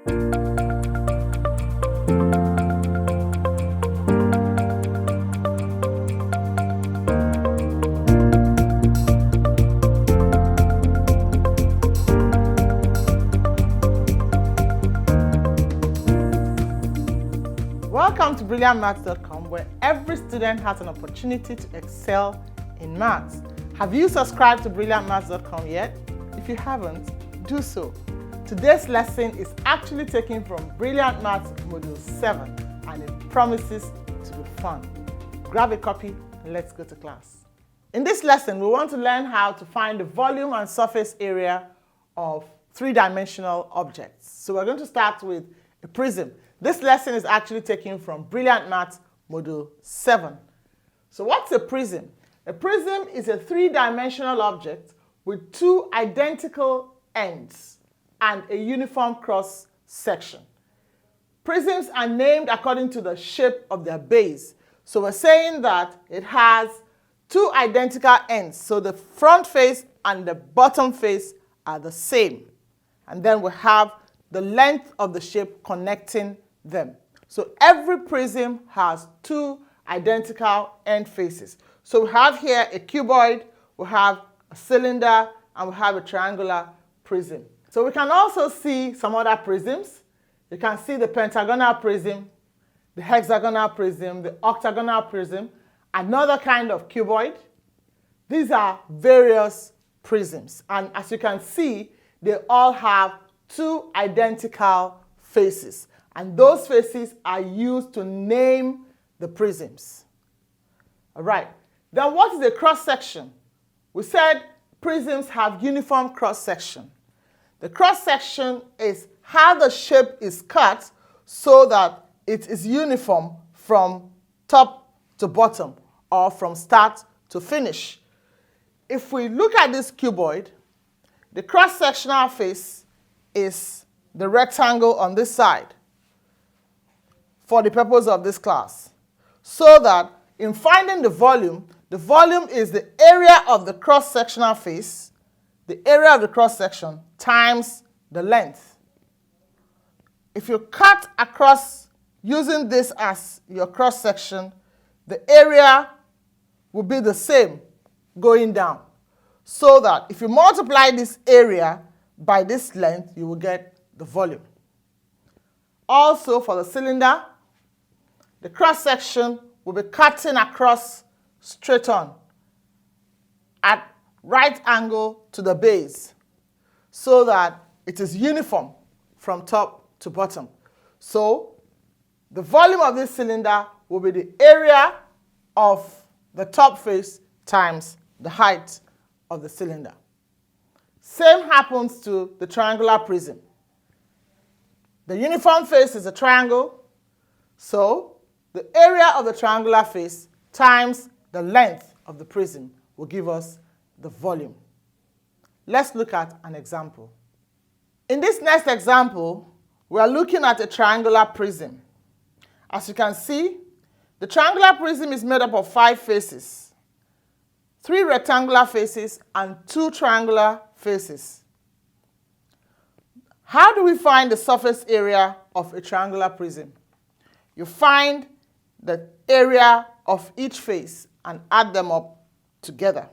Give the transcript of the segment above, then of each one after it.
Welcome to brilliantmaths.com, where every student has an opportunity to excel in maths. Have you subscribed to brilliantmaths.com yet? If you haven't, do so. Today's lesson is actually taken from Brilliant Maths Module 7, and it promises to be fun. Grab a copy and let's go to class. In this lesson, we want to learn how to find the volume and surface area of three-dimensional objects. So we're going to start with a prism. This lesson is actually taken from Brilliant Maths Module 7. So what's a prism? A prism is a three-dimensional object with two identical ends and a uniform cross-section. Prisms are named according to the shape of their base. So we're saying that it has two identical ends. So the front face and the bottom face are the same. And then we have the length of the shape connecting them. So every prism has two identical end faces. So we have here a cuboid, we have a cylinder, and we have a triangular prism. So we can also see some other prisms. You can see the pentagonal prism, the hexagonal prism, the octagonal prism, another kind of cuboid. These are various prisms. And as you can see, they all have two identical faces. And those faces are used to name the prisms. All right. Then what is a cross-section? We said prisms have uniform cross-section. The cross-section is how the shape is cut so that it is uniform from top to bottom or from start to finish. If we look at this cuboid, the cross-sectional face is the rectangle on this side for the purpose of this class. So that in finding the volume is the area of the cross-sectional face, the area of the cross-section times the length. If you cut across using this as your cross-section, the area will be the same going down. So that if you multiply this area by this length, you will get the volume. Also for the cylinder, the cross-section will be cutting across straight on at right angle to the base so that it is uniform from top to bottom. So the volume of this cylinder will be the area of the top face times the height of the cylinder. Same happens to the triangular prism. The uniform face is a triangle, so the area of the triangular face times the length of the prism will give us the volume. Let's look at an example. In this next example, we are looking at a triangular prism. As you can see, the triangular prism is made up of 5 faces, 3 rectangular faces and 2 triangular faces. How do we find the surface area of a triangular prism? You find the area of each face and add them up together.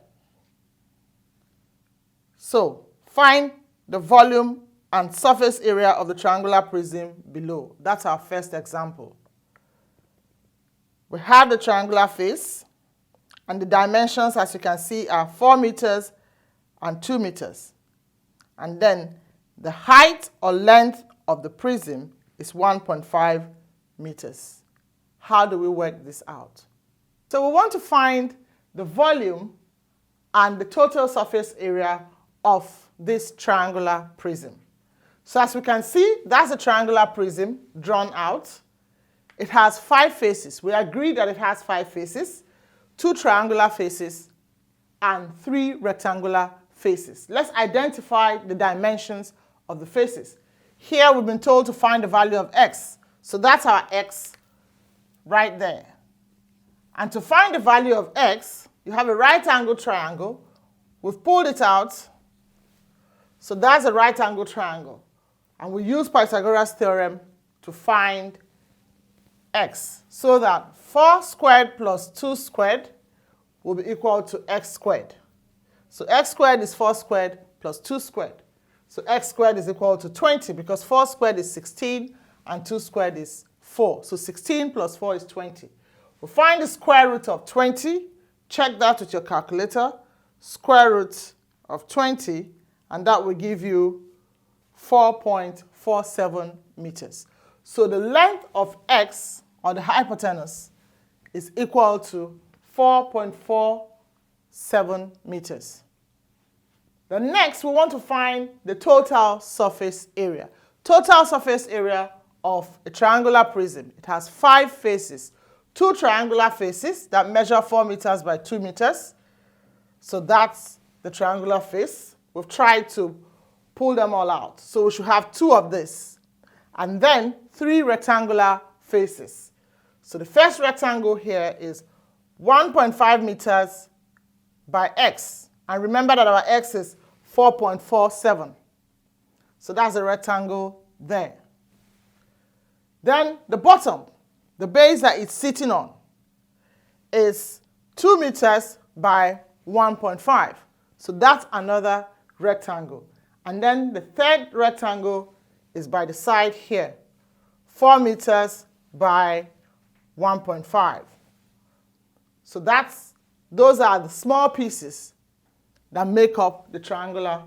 So find the volume and surface area of the triangular prism below. That's our first example. We have the triangular face, and the dimensions, as you can see, are 4 meters and 2 meters. And then the height or length of the prism is 1.5 meters. How do we work this out? So we want to find the volume and the total surface area of this triangular prism. So as we can see, that's a triangular prism drawn out. It has 5 faces. We agree that it has 5 faces, 2 triangular faces, and 3 rectangular faces. Let's identify the dimensions of the faces. Here we've been told to find the value of x. So that's our x right there. And to find the value of x, you have a right angle triangle. We've pulled it out. So that's a right angle triangle. And we use Pythagoras theorem to find x, so that 4 squared plus 2 squared will be equal to x squared. So x squared is 4 squared plus 2 squared. So x squared is equal to 20 because 4 squared is 16 and 2 squared is 4. So 16 plus 4 is 20. We'll find the square root of 20. Check that with your calculator. Square root of 20, and that will give you 4.47 meters. So the length of x, or the hypotenuse, is equal to 4.47 meters. Then next, we want to find the total surface area. Total surface area of a triangular prism. It has 5 faces. 2 triangular faces that measure 4 meters by 2 meters. So that's the triangular face. We've tried to pull them all out. So we should have 2 of this. And then 3 rectangular faces. So the first rectangle here is 1.5 meters by x. And remember that our x is 4.47. So that's the rectangle there. Then the bottom, the base that it's sitting on, is 2 meters by 1.5. So that's another rectangle. And then the third rectangle is by the side here, 4 meters by 1.5. So those are the small pieces that make up the triangular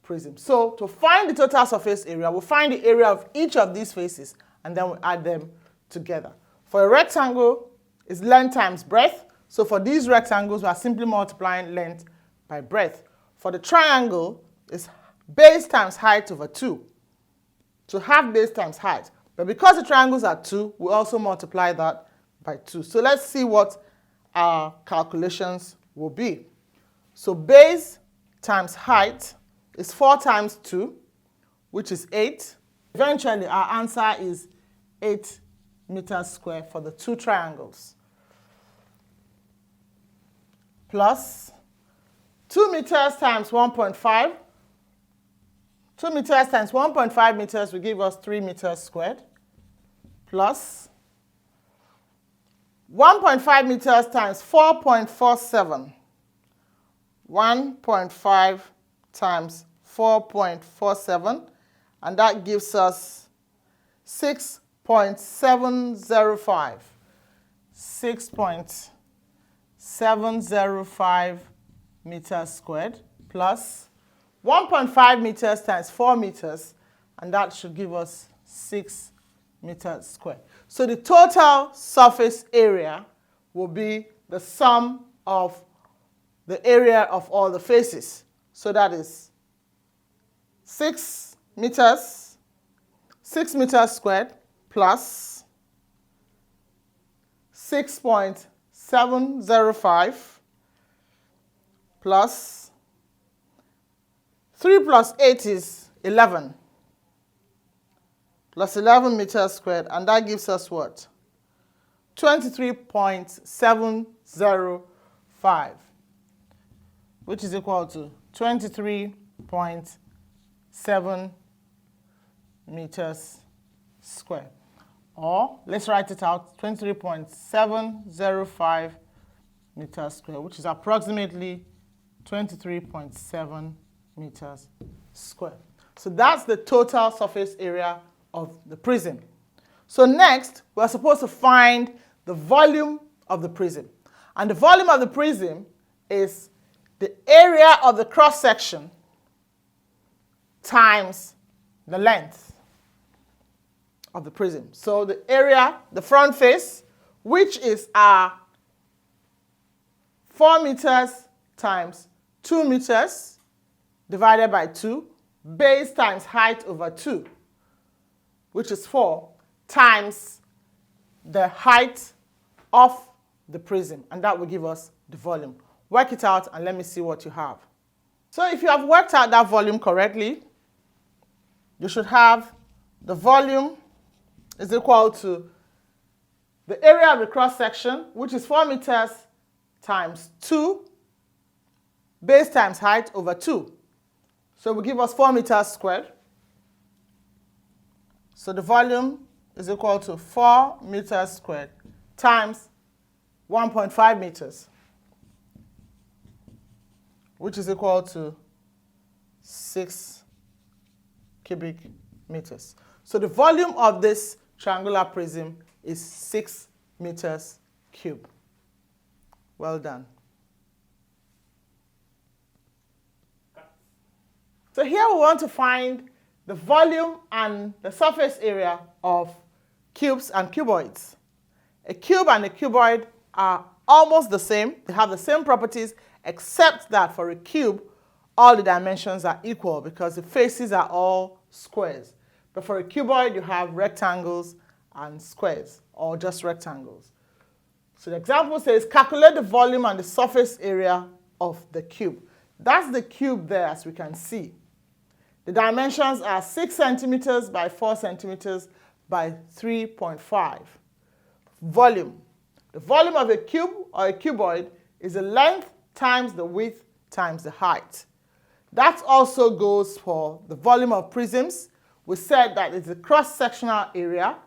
prism. So to find the total surface area, we'll find the area of each of these faces and then we'll add them together. For a rectangle, it's length times breadth. So for these rectangles, we are simply multiplying length by breadth. For the triangle, it's base times height over 2. So half base times height. But because the triangles are 2, we also multiply that by 2. So let's see what our calculations will be. So base times height is 4 times 2, which is 8. Eventually, our answer is 8 meters squared for the 2 triangles. Plus 2 meters times 1.5. 2 meters times 1.5 meters will give us 3 meters squared. Plus 1.5 meters times 4.47. 1.5 times 4.47, and that gives us 6.705. 6.705 meters squared plus 1.5 meters times 4 meters, and that should give us 6 meters squared. So the total surface area will be the sum of the area of all the faces. So that is 6 meters squared plus 6.705 plus 3 plus 8 is 11. Plus 11 meters squared, and that gives us what? 23.705, which is equal to 23.7 meters squared. Or let's write it out, 23.705 meters squared, which is approximately 23.7 meters squared. So that's the total surface area of the prism. So next, we're supposed to find the volume of the prism. And the volume of the prism is the area of the cross-section times the length of the prism. So the area, the front face, which is our 4 meters times 2 meters divided by 2, base times height over 2, which is 4, times the height of the prism, and that will give us the volume. Work it out and let me see what you have. So if you have worked out that volume correctly, you should have the volume is equal to the area of the cross-section, which is 4 meters times 2, base times height over 2. So it will give us 4 meters squared So the volume is equal to 4 meters squared times 1.5 meters, which is equal to 6 cubic meters. So the volume of this triangular prism is 6 meters cubed. Well done. So here we want to find the volume and the surface area of cubes and cuboids. A cube and a cuboid are almost the same. They have the same properties, except that for a cube, all the dimensions are equal because the faces are all squares. But for a cuboid, you have rectangles and squares, or just rectangles. So the example says, calculate the volume and the surface area of the cube. That's the cube there, as we can see. The dimensions are 6 centimeters by 4 centimeters by 3.5. Volume. The volume of a cube or a cuboid is the length times the width times the height. That also goes for the volume of prisms. We said that it's the cross-sectional area.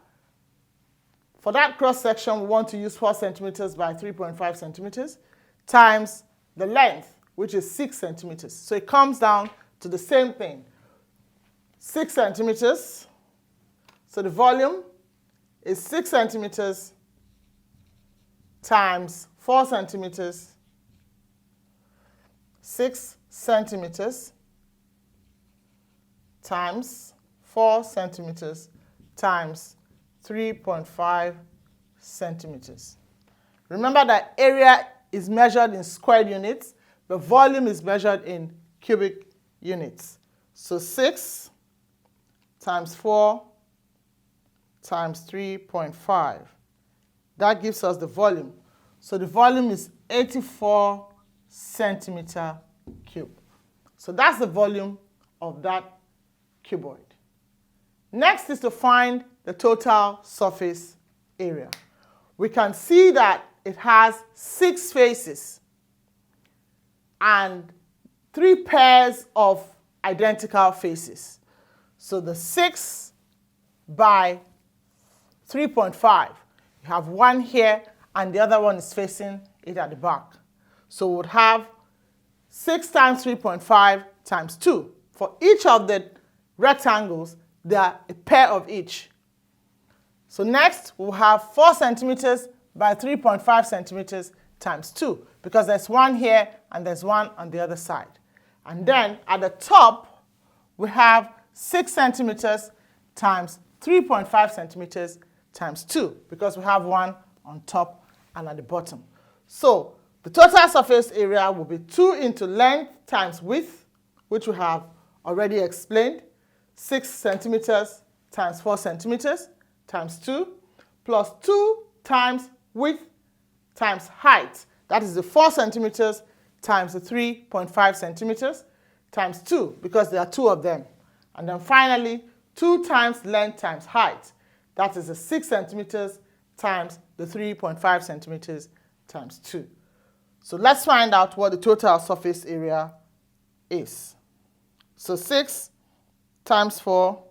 For that cross-section, we want to use 4 centimeters by 3.5 centimeters times the length, which is 6 centimeters. So it comes down to the same thing. 6 centimeters. So the volume is 6 centimeters times 4 centimeters. 6 centimeters times 4 centimeters times 3.5 centimeters. Remember that area is measured in squared units. The volume is measured in cubic units. So 6 times 4 times 3.5. That gives us the volume. So the volume is 84 centimeter cube. So that's the volume of that cuboid. Next is to find the total surface area. We can see that it has 6 faces and 3 pairs of identical faces. So the 6 by 3.5, you have one here and the other one is facing it at the back. So we would have 6 times 3.5 times 2. For each of the rectangles, there are a pair of each. So next, we'll have 4 centimeters by 3.5 centimeters times 2, because there's one here and there's one on the other side. And then at the top, we have 6 centimeters times 3.5 centimeters times 2, because we have one on top and at the bottom. So the total surface area will be 2 into length times width, which we have already explained, 6 centimeters times 4 centimeters times 2, plus 2 times width times height. That is the 4 centimeters times the 3.5 centimeters times 2, because there are 2 of them. And then finally, 2 times length times height. That is the 6 centimeters times the 3.5 centimeters times 2. So let's find out what the total surface area is. So 6 times 4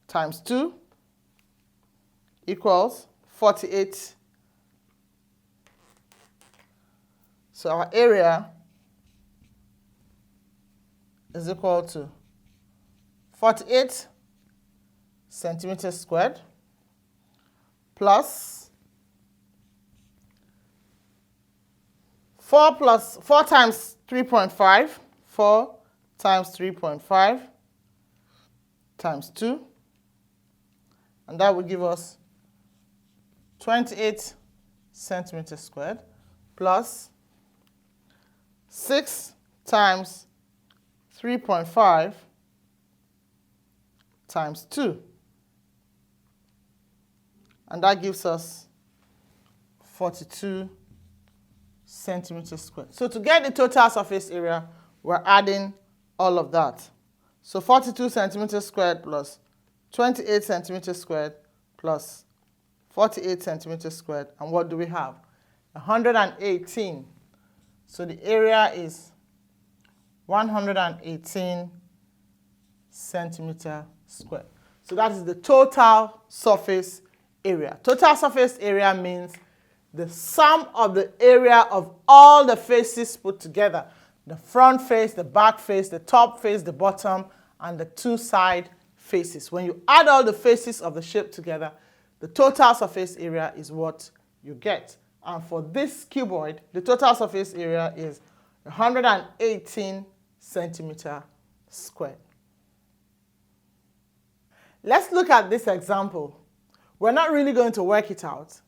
times 2 equals 48. So our area is equal to 48 centimeters squared plus 4 times 3.5, 4 times 3.5 times 2, and that will give us 28 centimeters squared plus 6 times 3.5 times 2, and that gives us 42 centimeters squared. So to get the total surface area, we're adding all of that. So 42 centimeters squared plus 28 centimeters squared plus 48 centimeters squared. And what do we have? 118. So the area is 118 centimeters squared. So that is the total surface area. Total surface area means the sum of the area of all the faces put together. The front face, the back face, the top face, the bottom, and the two side faces. When you add all the faces of the shape together, the total surface area is what you get. And for this cuboid, the total surface area is 118 centimeter squared. Let's look at this example. We're not really going to work it out.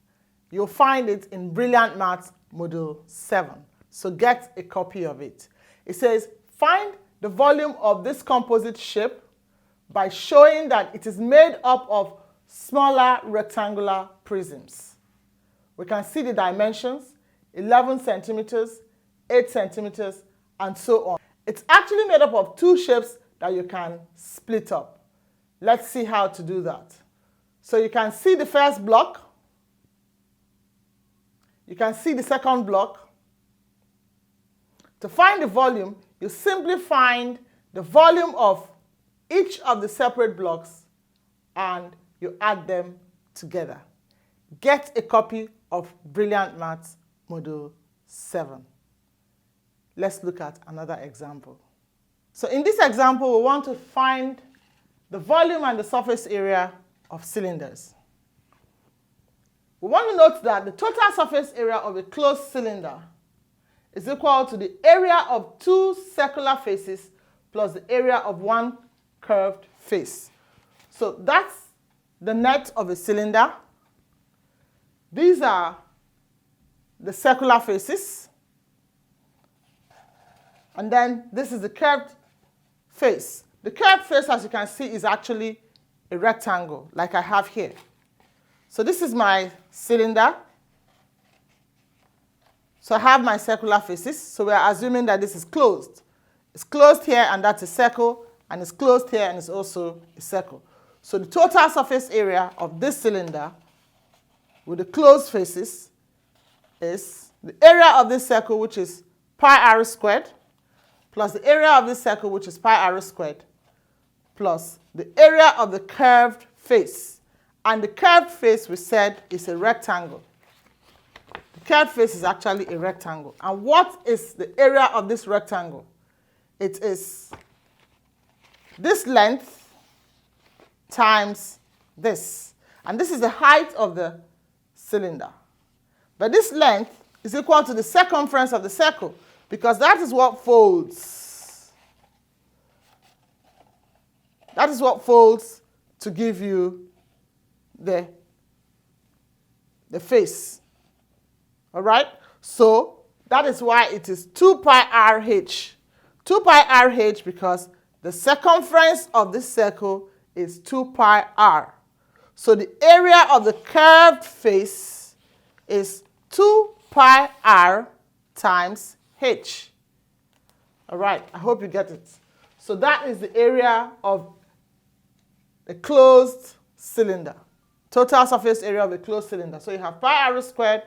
You'll find it in Brilliant Maths Module 7. So get a copy of it. It says, find the volume of this composite shape by showing that it is made up of smaller rectangular prisms. We can see the dimensions, 11 centimeters, 8 centimeters, and so on. It's actually made up of two shapes that you can split up. Let's see how to do that. So you can see the first block. You can see the second block. To find the volume, you simply find the volume of each of the separate blocks and you add them together. Get a copy of Brilliant Maths Module 7. Let's look at another example. So in this example, we want to find the volume and the surface area of cylinders. We want to note that the total surface area of a closed cylinder is equal to the area of two circular faces plus the area of one curved face. So that's the net of a cylinder. These are the circular faces. And then this is the curved face. The curved face, as you can see, is actually a rectangle, like I have here. So this is my cylinder. So I have my circular faces. So we're assuming that this is closed. It's closed here, and that's a circle. And it's closed here, and it's also a circle. So the total surface area of this cylinder with the closed faces is the area of this circle, which is pi r squared, plus the area of this circle, which is pi r squared, plus the area of the curved face. And the curved face, we said, is a rectangle. The curved face is actually a rectangle. And what is the area of this rectangle? It is this length times this. And this is the height of the cylinder. But this length is equal to the circumference of the circle, because that is what folds. That is what folds to give you the face. All right? So that is why it is 2 pi RH. 2 pi RH because the circumference of this circle is 2 pi r. So the area of the curved face is 2 pi r times h. All right, I hope you get it. So that is the area of a closed cylinder. Total surface area of a closed cylinder. So you have pi r squared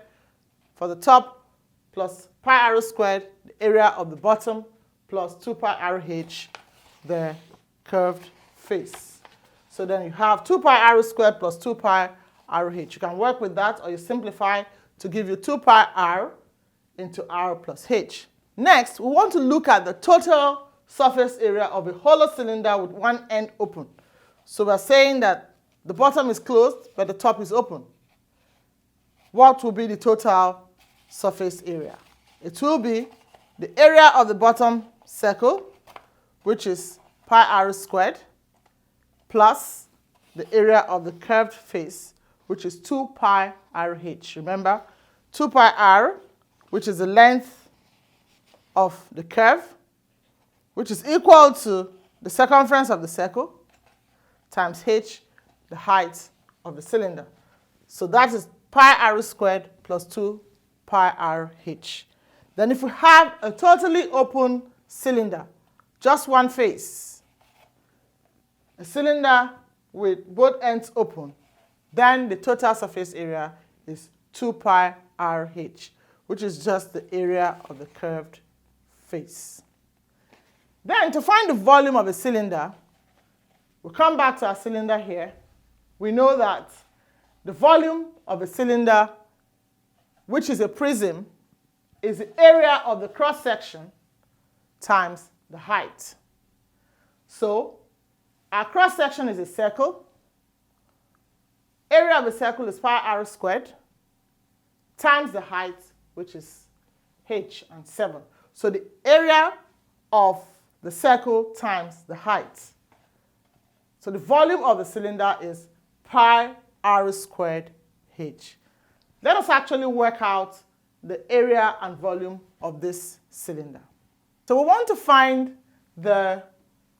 for the top plus pi r squared, the area of the bottom, plus 2 pi RH, the curved face. So then you have 2 pi r squared plus 2 pi RH. You can work with that, or you simplify to give you 2 pi r into r plus h. Next, we want to look at the total surface area of a hollow cylinder with one end open. So we're saying that the bottom is closed, but the top is open. What will be the total surface area? It will be the area of the bottom circle, which is pi r squared, plus the area of the curved face, which is 2 pi RH. Remember, 2 pi r, which is the length of the curve, which is equal to the circumference of the circle, times h, the height of the cylinder. So that is pi r squared plus 2 pi RH. Then if we have a totally open cylinder, just one face, a cylinder with both ends open, then the total surface area is 2 pi RH, which is just the area of the curved face. Then to find the volume of a cylinder, We come back to our cylinder here. We know that the volume of a cylinder, which is a prism, is the area of the cross-section times the height. So our cross-section is a circle. Area of a circle is pi r squared times the height, which is h and 7. So the area of the circle times the height. So the volume of the cylinder is pi r squared h. Let us actually work out the area and volume of this cylinder. So we want to find the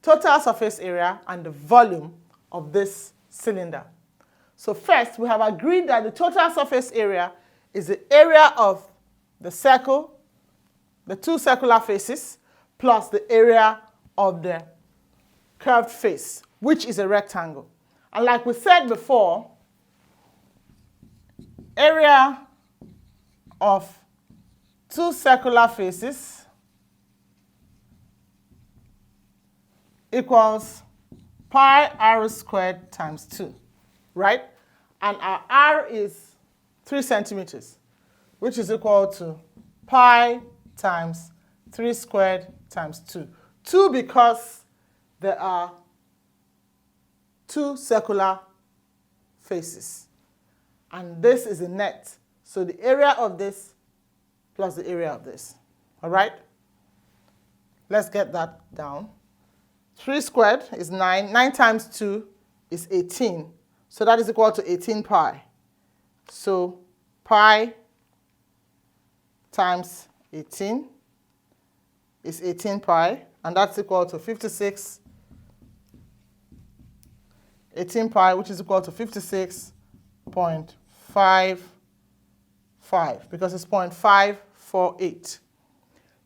total surface area and the volume of this cylinder. So first, we have agreed that the total surface area is the area of the circle, the two circular faces, plus the area of the curved face, which is a rectangle. And like we said before, area of two circular faces equals pi r squared times 2, right? And our r is 3 centimeters, which is equal to pi times 3 squared times 2. 2 because there are two circular faces. And this is a net. So the area of this plus the area of this. All right? Let's get that down. 3 squared is 9. 9 times 2 is 18. So that is equal to 18 pi. So pi times 18 is 18 pi. And that's equal to 56. 18 pi, which is equal to 56.55, because it's 0.548.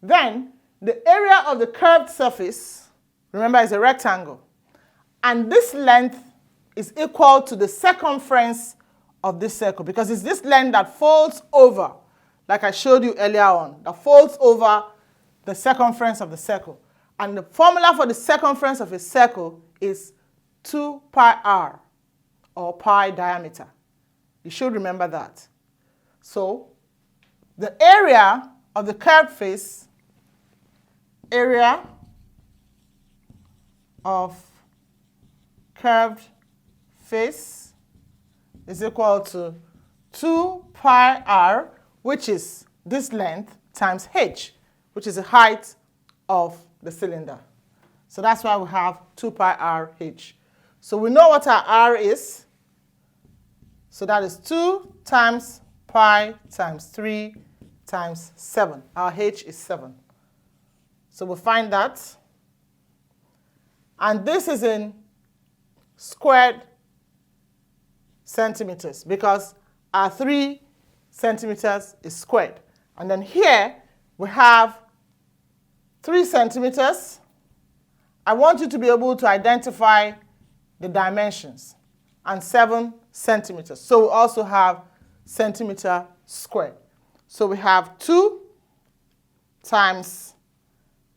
Then the area of the curved surface, remember, is a rectangle. And this length is equal to the circumference of this circle, because it's this length that folds over, like I showed you earlier on, that folds over the circumference of the circle. And the formula for the circumference of a circle is 2 pi r, or pi diameter. You should remember that. So the area of the curved face, area of curved face is equal to 2 pi r, which is this length, times h, which is the height of the cylinder. So that's why we have 2 pi r h. So we know what our r is. So that is 2 times pi times 3 times 7. Our h is 7. So we'll find that. And this is in squared centimeters, because our 3 centimeters is squared. And then here we have 3 centimeters. I want you to be able to identify the dimensions, and 7 centimeters. So we also have centimeter squared. So we have 2 times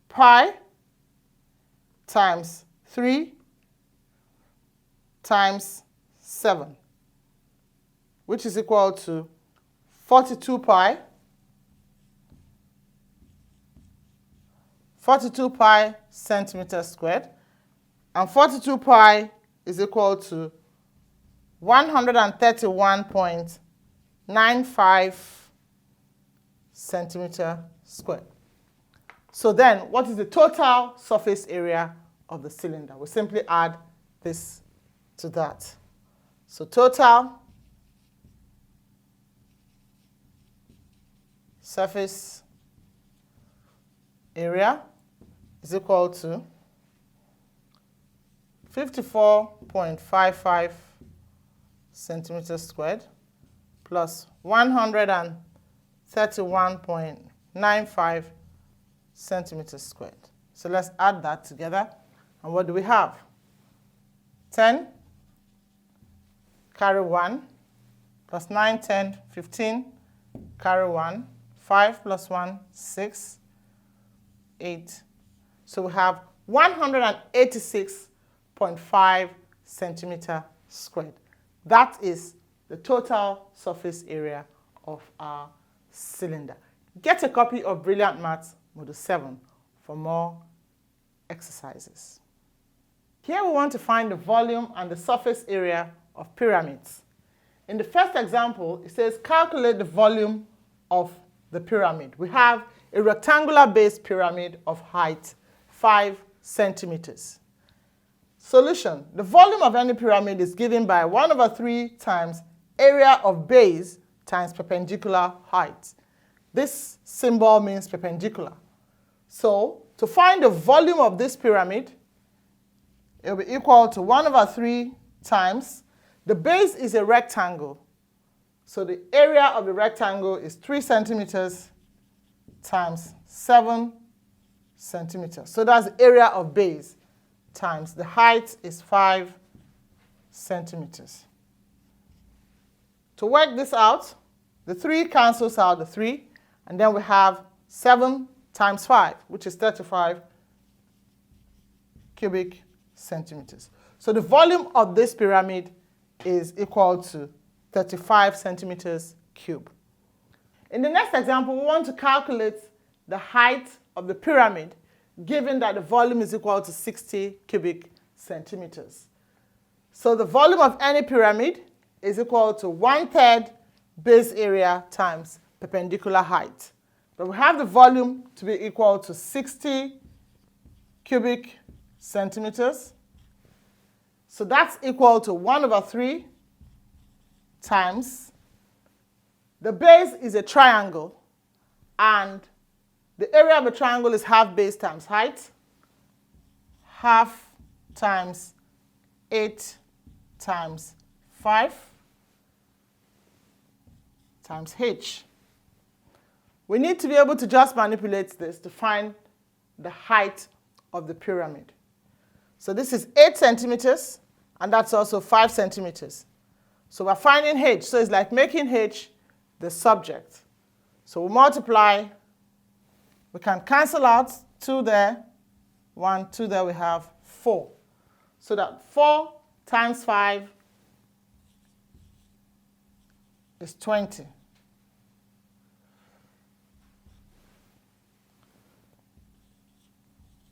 pi times 3 times 7, which is equal to 42 pi. 42 pi centimeters squared. And 42 pi is equal to 131.95 centimeter squared. So then, what is the total surface area of the cylinder? We simply add this to that. So total surface area is equal to 54.55 centimeters squared plus 131.95 centimeters squared. So let's add that together. And what do we have? 10, carry 1, plus 9, 10, 15, carry 1, 5 plus 1, 6, 8. So we have 186.5 0.5 centimeter squared. That is the total surface area of our cylinder. Get a copy of Brilliant Maths Module 7 for more exercises. Here we want to find the volume and the surface area of pyramids. In the first example, it says calculate the volume of the pyramid. We have a rectangular base pyramid of height 5 centimeters. Solution. The volume of any pyramid is given by 1/3 times area of base times perpendicular height. This symbol means perpendicular. So, to find the volume of this pyramid, it will be equal to 1/3 times, the base is a rectangle. So the area of the rectangle is 3 centimeters times 7 centimeters. So that's the area of base times the height is 5 centimeters. To work this out, the 3 cancels out the 3, and then we have 7 times 5, which is 35 cubic centimeters. So the volume of this pyramid is equal to 35 centimeters cube. In the next example, we want to calculate the height of the pyramid, given that the volume is equal to 60 cubic centimeters. So the volume of any pyramid is equal to 1/3 base area times perpendicular height. But we have the volume to be equal to 60 cubic centimeters. So that's equal to 1/3 times, the base is a triangle, and the area of a triangle is half base times height, half times 8 times 5 times h. We need to be able to just manipulate this to find the height of the pyramid. So this is 8 centimeters, and that's also 5 centimeters. So we're finding h. So it's like making h the subject. So we multiply. We can cancel out 2 there, 1, 2 there, we have 4. So that 4 times 5 is 20.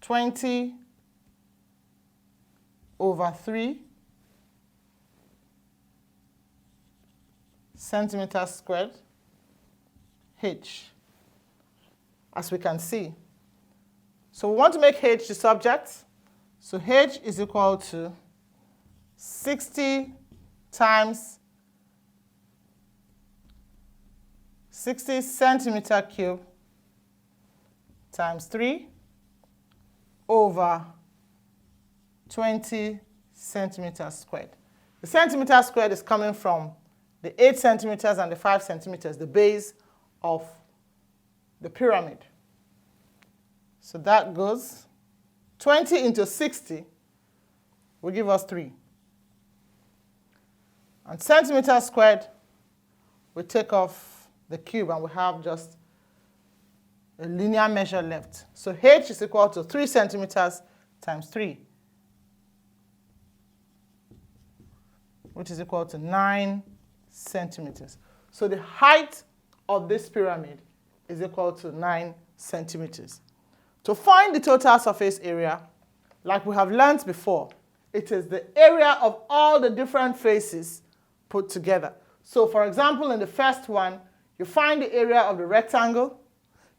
(20/3) centimeters squared h, as we can see. So we want to make h the subject. So h is equal to 60 times 60 centimeter cube times 3 over 20 centimeters squared. The centimeter squared is coming from the 8 centimeters and the 5 centimeters, the base of the pyramid. So that goes 20 into 60 will give us 3. And centimeter squared, we take off the cube and we have just a linear measure left. So h is equal to 3 centimeters times 3, which is equal to 9 centimeters. So the height of this pyramid is equal to 9 centimeters. To find the total surface area, like we have learned before, it is the area of all the different faces put together. So for example, in the first one, you find the area of the rectangle,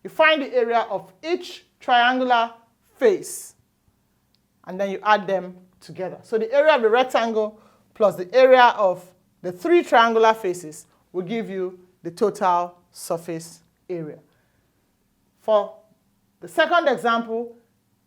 you find the area of each triangular face, and then you add them together. So the area of the rectangle plus the area of the 3 triangular faces will give you the total surface area. For the second example,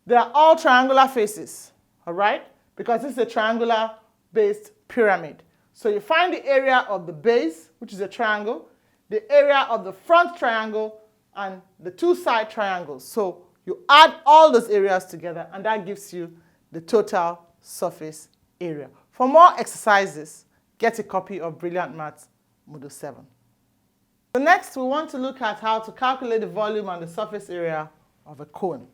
they are all triangular faces, all right? Because this is a triangular-based pyramid. So you find the area of the base, which is a triangle, the area of the front triangle, and the 2 side triangles. So you add all those areas together, and that gives you the total surface area. For more exercises, get a copy of Brilliant Maths Module 7. So next, we want to look at how to calculate the volume and the surface area of a cone.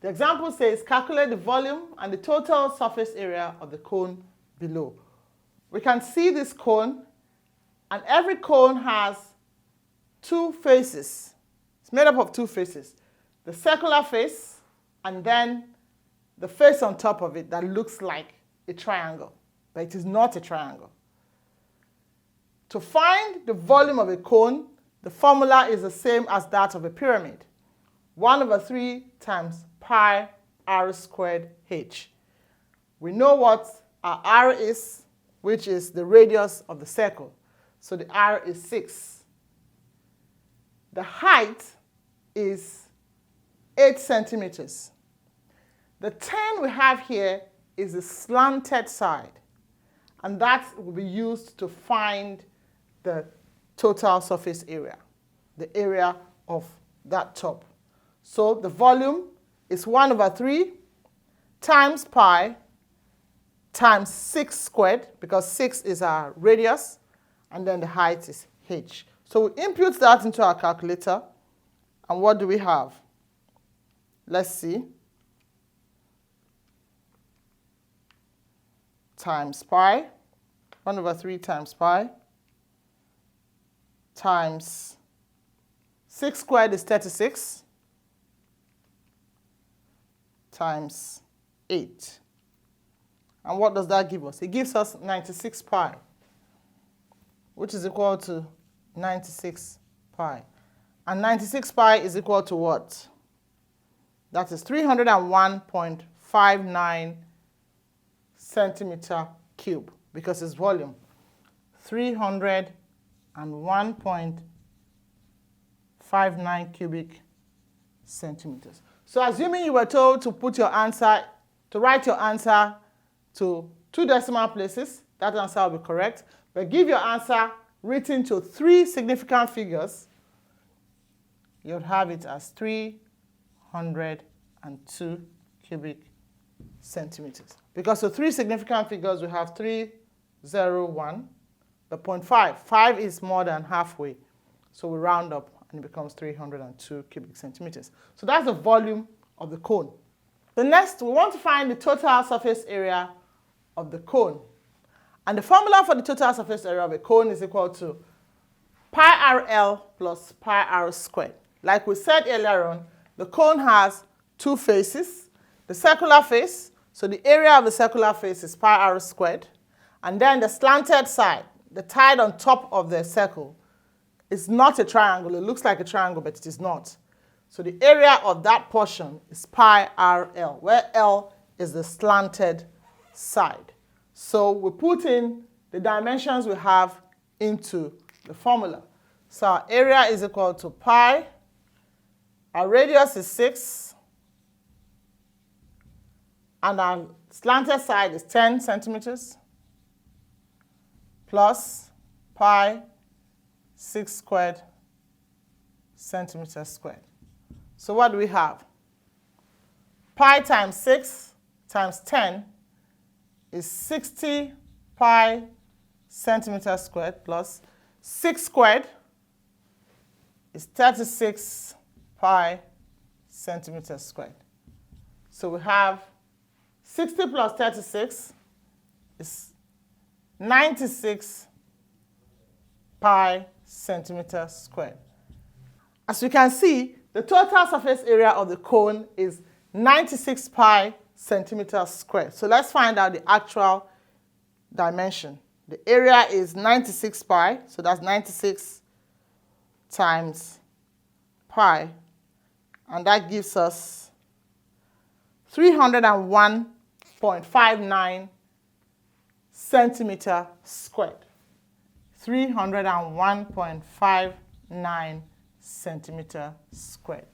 The example says calculate the volume and the total surface area of the cone below. We can see this cone, and every cone has two faces. It's made up of two faces. The circular face and then the face on top of it that looks like a triangle, but it is not a triangle. To find the volume of a cone, the formula is the same as that of a pyramid. 1/3 times pi r squared h. We know what our r is, which is the radius of the circle. So the r is 6. The height is 8 centimeters. The 10 we have here is the slanted side, and that will be used to find the total surface area, the area of that top. So the volume is 1/3 times pi times 6 squared, because 6 is our radius, and then the height is h. So we input that into our calculator, and what do we have? Let's see. Times pi, 1/3 times pi, times 6 squared is 36, times 8. And what does that give us? It gives us 96 pi, which is equal to 96 pi. And 96 pi is equal to what? That is 301.59 centimeter cube, because it's volume. 301.59 cubic centimeters. So assuming you were told to put your answer, to write your answer to 2 decimal places, that answer will be correct. But give your answer written to 3 significant figures, you'll have it as 302 cubic centimeters. Because the 3 significant figures, we have 301, the 0.5. 5 is more than halfway. So we round up and it becomes 302 cubic centimeters. So that's the volume of the cone. The next, we want to find the total surface area of the cone. And the formula for the total surface area of a cone is equal to pi rl plus pi r squared. Like we said earlier on, the cone has 2 faces. The circular face, so the area of the circular face is pi r squared. And then the slanted side, the side on top of the circle, is not a triangle. It looks like a triangle, but it is not. So the area of that portion is pi rl, where L is the slanted side. So we put in the dimensions we have into the formula. So our area is equal to pi, our radius is 6, and our slanted side is 10 centimeters, plus pi 6 squared centimeters squared. So what do we have? Pi times 6 times 10 is 60 pi centimeters squared, plus 6 squared is 36 pi centimeters squared. So we have 60 plus 36 is 96 pi centimeters squared. As we can see, the total surface area of the cone is 96 pi centimeters squared. So let's find out the actual dimension. The area is 96 pi, so that's 96 times pi, and that gives us 301.59 centimeter squared. 301.59 centimeter squared.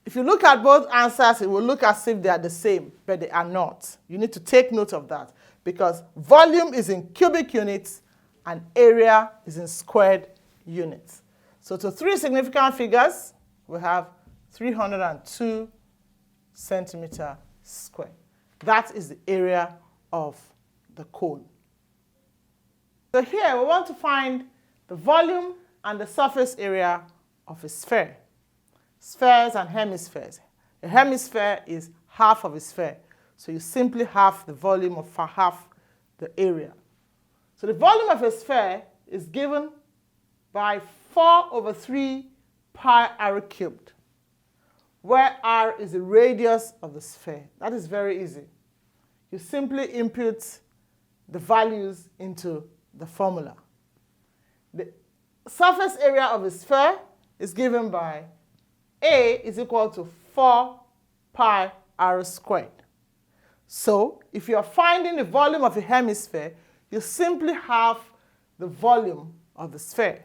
If you look at both answers, it will look as if they are the same, but they are not. You need to take note of that, because volume is in cubic units and area is in squared units. So to 3 significant figures, we have 302 centimeter squared. That is the area of the cone. So here we want to find the volume and the surface area of a sphere. Spheres and hemispheres. A hemisphere is half of a sphere. So you simply halve the volume of half the area. So the volume of a sphere is given by 4/3 pi r cubed, where r is the radius of the sphere. That is very easy. You simply input the values into the formula. The surface area of a sphere is given by A is equal to 4 pi r squared. So if you are finding the volume of a hemisphere, you simply have the volume of the sphere.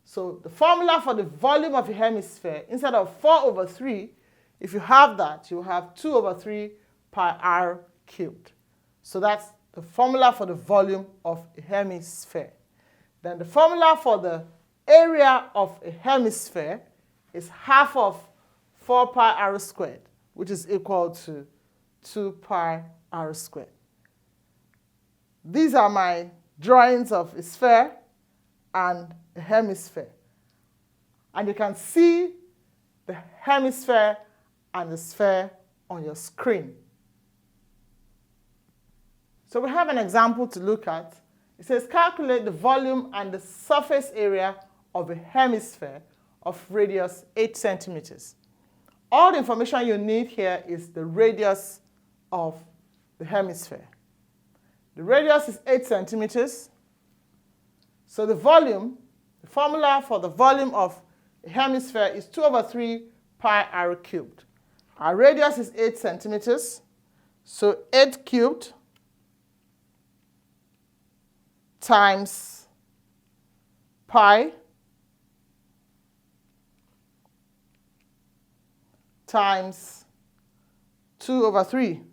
So the formula for the volume of a hemisphere, instead of 4/3, if you have that, you have 2/3 pi r cubed. So that's the formula for the volume of a hemisphere. Then the formula for the area of a hemisphere is half of 4 pi r squared, which is equal to 2 pi r squared. These are my drawings of a sphere and a hemisphere. And you can see the hemisphere and the sphere on your screen. So we have an example to look at. It says calculate the volume and the surface area of a hemisphere of radius 8 centimeters. All the information you need here is the radius of the hemisphere. The radius is 8 centimeters. So the volume, the formula for the volume of a hemisphere is 2/3 pi r cubed. Our radius is 8 centimeters. So 8 cubed times pi times 2/3.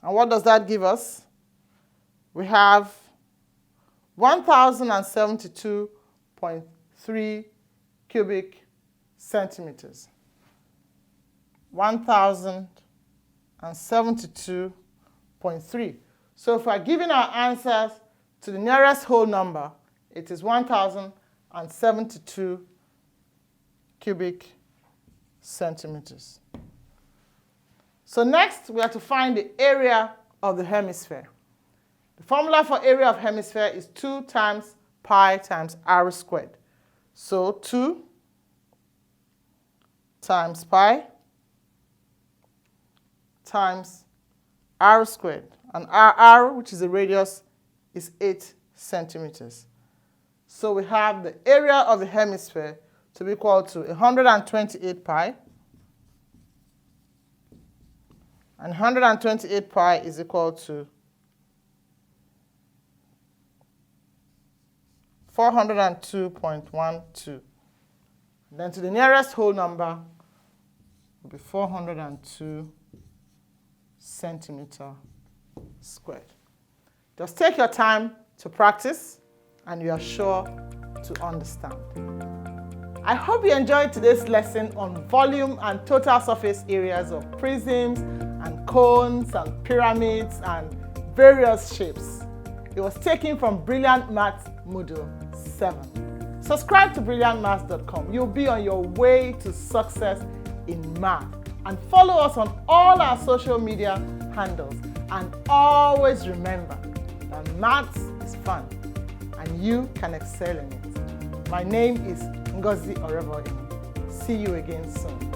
And what does that give us? We have 1072.3 cubic centimeters. 1072.3. So if we're giving our answers to the nearest whole number, it is 1072 cubic centimeters. So next, we have to find the area of the hemisphere. The formula for area of hemisphere is 2 times pi times r squared. So 2 times pi times r squared. And r, which is the radius, is 8 centimeters. So we have the area of the hemisphere to be equal to 128 pi. And 128 pi is equal to 402.12. Then to the nearest whole number will be 402 centimeter squared. Just take your time to practice, and you are sure to understand. I hope you enjoyed today's lesson on volume and total surface areas of prisms and cones and pyramids and various shapes. It was taken from Brilliant Maths Module 7. Subscribe to brilliantmaths.com. You'll be on your way to success in math. And follow us on all our social media handles. And always remember that maths is fun and you can excel in it. My name is Ngozi Oreboim. See you again soon.